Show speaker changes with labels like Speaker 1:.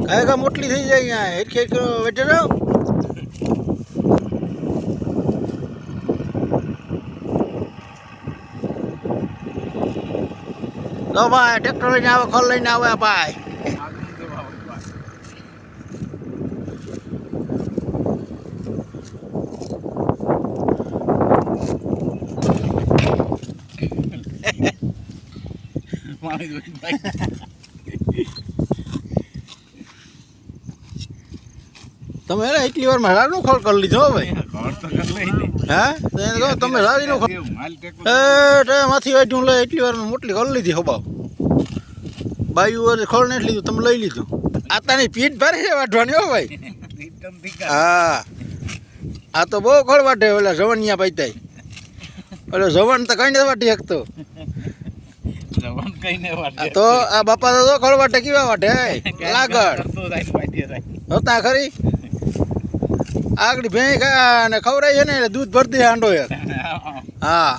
Speaker 1: કાંઈ મોટલી થઈ જાય અહીંયા હેઠ હેઠ વેઠે રહો તો ભાઈ ટ્રેક્ટર લઈને આવે ખોલ લઈને આવે ભાઈ તમે એટલી વાર રાડીનું ખોળ કરી લીધો ભાઈ હા તમે રાડીનું માંથી વાટ્યું લે એટલી વાર મોટલી કરી લીધી હબાવ બાયું ખોળ ને લીધું તમે લઈ લીધું આતાની પીઠ ભારે છે વાટવાની હો ભાઈ હા આ તો બહુ ખોળ વાટે ઓલા જવનિયા પાઈતા ઓલો જવન તો કઈ નથી વાટી શકતો તો આ બાપા તો ખોળ વાટે કેવા વાટે લાગડ હોતા ખરી આગળ ભેં ને ખવડાય છે ને એટલે દૂધ ભરતી હાંડો યાર હા